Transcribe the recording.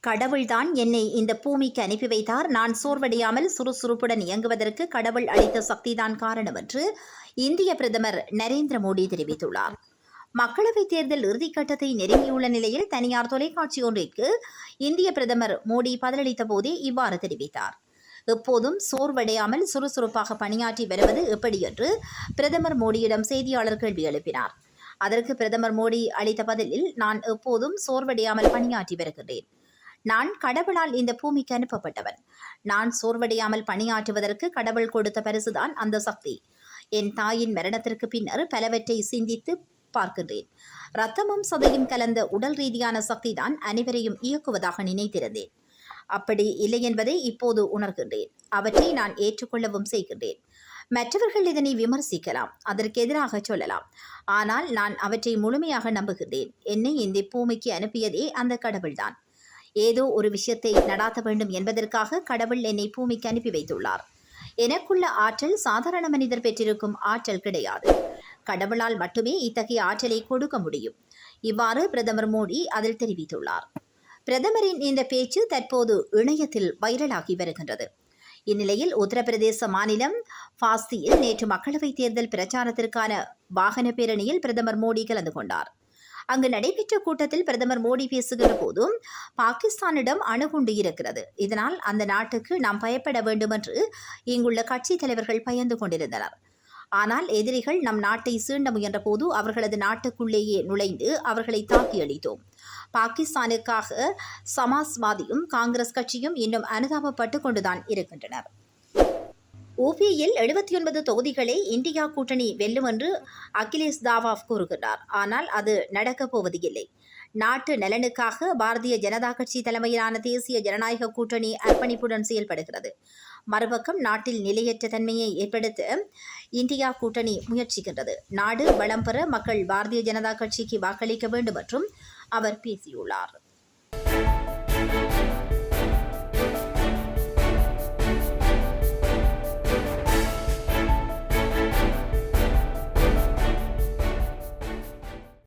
கடவுள்தான் என்னை இந்த பூமிக்கு அனுப்பி வைத்தார். நான் சோர்வடையாமல் சுறுசுறுப்புடன் இயங்குவதற்கு கடவுள் அளித்த சக்திதான் காரணம் என்று இந்திய பிரதமர் நரேந்திர மோடி தெரிவித்துள்ளார். மக்களவைத் தேர்தல் இறுதிக்கட்டத்தை நெருங்கியுள்ள நிலையில் தனியார் தொலைக்காட்சி ஒன்றிற்கு இந்திய பிரதமர் மோடி பதிலளித்த போதே இவ்வாறு தெரிவித்தார். எப்போதும் சோர்வடையாமல் சுறுசுறுப்பாக பணியாற்றி வருவது எப்படி என்று பிரதமர் மோடியிடம் செய்தியாளர் கேள்வி எழுப்பினார். அதற்கு பிரதமர் மோடி அளித்த பதிலில், நான் எப்போதும் சோர்வடையாமல் பணியாற்றி வருகின்றேன். நான் கடவுளால் இந்த பூமிக்கு அனுப்பப்பட்டவன். நான் சோர்வடையாமல் பணியாற்றுவதற்கு கடவுள் கொடுத்த பரிசுதான் அந்த சக்தி. என் தாயின் மரணத்திற்கு பின்னர் பலவற்றை சிந்தித்து பார்க்கின்றேன். இரத்தமும் சதையும் கலந்த உடல் ரீதியான சக்தி தான் அனைவரையும் இயக்குவதாக நினைத்திருந்தேன். அப்படி இல்லை என்பதை இப்போது உணர்கின்றேன். அவற்றை நான் ஏற்றுக்கொள்ளவும் செய்கின்றேன். மற்றவர்கள் இதனை விமர்சிக்கலாம், அதற்கு எதிராக சொல்லலாம். ஆனால் நான் அவற்றை முழுமையாக நம்புகின்றேன். என்னை இந்த பூமிக்கு அனுப்பியதே அந்த கடவுள்தான். ஏதோ ஒரு விஷயத்தை நடாத்த வேண்டும் என்பதற்காக கடவுள் என்னை பூமிக்கு அனுப்பி வைத்துள்ளார். எனக்குள்ள ஆற்றல் சாதாரண மனிதர் பெற்றிருக்கும் ஆற்றல் கிடையாது. கடவுளால் மட்டுமே இத்தகைய ஆற்றலை கொடுக்க முடியும். இவ்வாறு பிரதமர் மோடி அதில் தெரிவித்துள்ளார். பிரதமரின் இந்த பேச்சு தற்போது இணையத்தில் வைரலாகி வருகின்றது. இந்நிலையில் உத்தரப்பிரதேச மாநிலம் பாஸ்தியில் நேற்று மக்களவைத் தேர்தல் பிரச்சாரத்திற்கான வாகன பேரணியில் பிரதமர் மோடி கலந்து கொண்டார். அங்கு நடைபெற்ற கூட்டத்தில் பிரதமர் மோடி பேசுகிற போதும் பாகிஸ்தானிடம் அணுகுண்டு இருக்கிறது, இதனால் அந்த நாட்டுக்கு நாம் பயப்பட வேண்டும் என்று இங்குள்ள கட்சி தலைவர்கள் பயந்து கொண்டிருந்தனர். ஆனால் எதிரிகள் நம் நாட்டை சீண்ட முயன்ற போது அவர்களது நாட்டுக்குள்ளேயே நுழைந்து அவர்களை தாக்கி அளித்தோம். பாகிஸ்தானுக்காக சமாஜ்வாதியும் காங்கிரஸ் கட்சியும் இன்னும் அனுதாபப்பட்டு கொண்டுதான் இருக்கின்றனர். UPயில் 79 தொகுதிகளை இந்தியா கூட்டணி வெல்லும் என்று அகிலேஷ் தாவாப் கூறுகிறார். ஆனால் அது நடக்கப் போவதில்லை. நாட்டு நலனுக்காக பாரதிய ஜனதா கட்சி தலைமையிலான தேசிய ஜனநாயக கூட்டணி அர்ப்பணிப்புடன் செயல்படுகிறது. மறுபக்கம் நாட்டில் நிலையற்ற தன்மையை ஏற்படுத்த இந்தியா கூட்டணி முயற்சிக்கின்றது. நாடு வளம் பெற மக்கள் பாரதிய ஜனதா கட்சிக்கு வாக்களிக்க வேண்டும் என்றும் அவர் பேசியுள்ளார்.